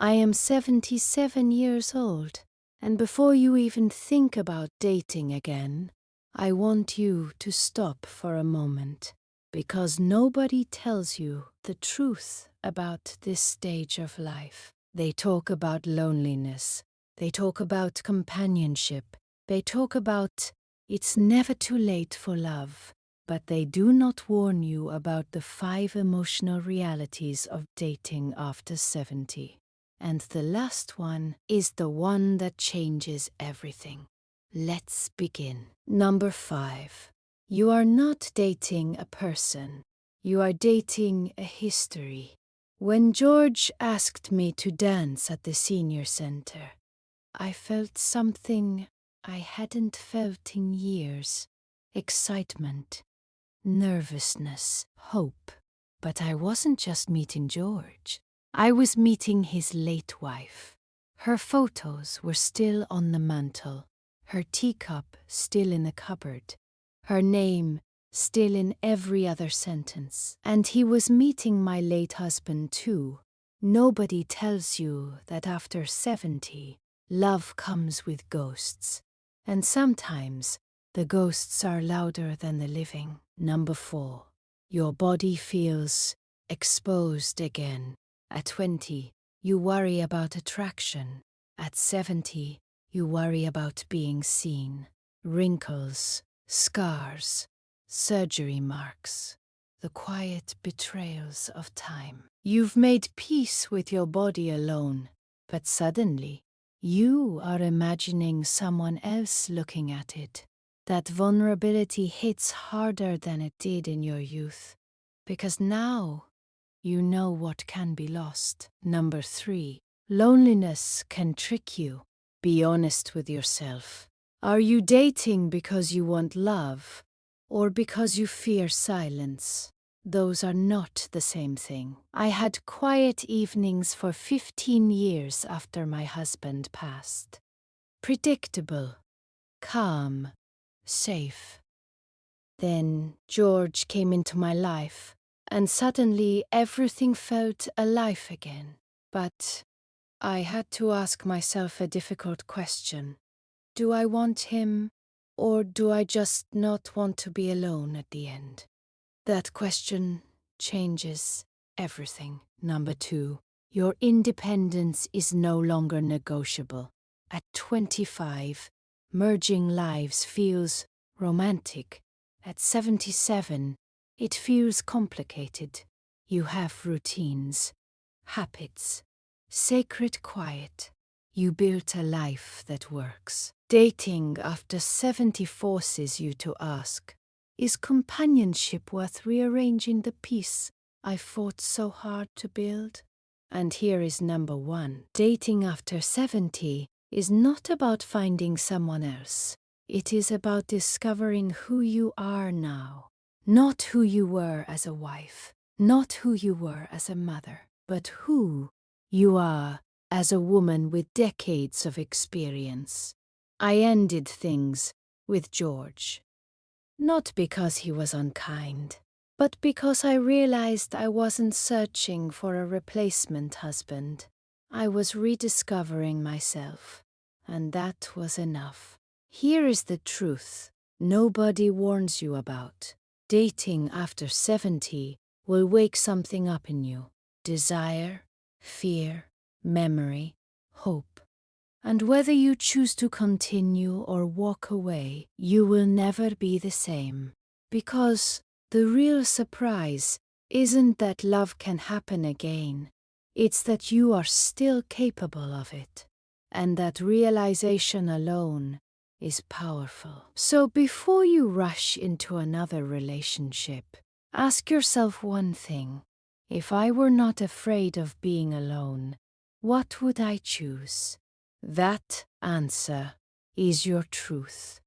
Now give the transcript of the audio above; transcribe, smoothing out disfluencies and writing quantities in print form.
I am 77 years old, and before you even think about dating again, I want you to stop for a moment, because nobody tells you the truth about this stage of life. They talk about loneliness, they talk about companionship, they talk about it's never too late for love, but they do not warn you about the 5 emotional realities of dating after 70. And the last one is the one that changes everything. Let's begin. Number 5. You are not dating a person. You are dating a history. When George asked me to dance at the senior center, I felt something I hadn't felt in years. Excitement, nervousness, hope. But I wasn't just meeting George. I was meeting his late wife. Her photos were still on the mantel, her teacup still in the cupboard, her name still in every other sentence. And he was meeting my late husband too. Nobody tells you that after 70, love comes with ghosts. And sometimes the ghosts are louder than the living. Number 4. Your body feels exposed again. At 20, you worry about attraction. At 70, you worry about being seen. Wrinkles, scars, surgery marks, the quiet betrayals of time. You've made peace with your body alone, but suddenly, you are imagining someone else looking at it. That vulnerability hits harder than it did in your youth, because now you know what can be lost. Number 3. Loneliness can trick you. Be honest with yourself. Are you dating because you want love, or because you fear silence? Those are not the same thing. I had quiet evenings for 15 years after my husband passed. Predictable, calm, safe. Then George came into my life, and suddenly everything felt alive again. But I had to ask myself a difficult question. Do I want him, or do I just not want to be alone at the end? That question changes everything. Number 2. Your independence is no longer negotiable. At 25, merging lives feels romantic. At 77, it feels complicated. You have routines, habits, sacred quiet. You built a life that works. Dating after 70 forces you to ask, is companionship worth rearranging the piece I fought so hard to build? And here is number 1. Dating after 70 is not about finding someone else. It is about discovering who you are now. Not who you were as a wife, not who you were as a mother, but who you are as a woman with decades of experience. I ended things with George. Not because he was unkind, but because I realized I wasn't searching for a replacement husband. I was rediscovering myself, and that was enough. Here is the truth nobody warns you about. Dating after 70 will wake something up in you. Desire, fear, memory, hope. And whether you choose to continue or walk away, you will never be the same. Because the real surprise isn't that love can happen again. It's that you are still capable of it. And that realization alone is powerful. So before you rush into another relationship, ask yourself one thing. If I were not afraid of being alone, what would I choose? That answer is your truth.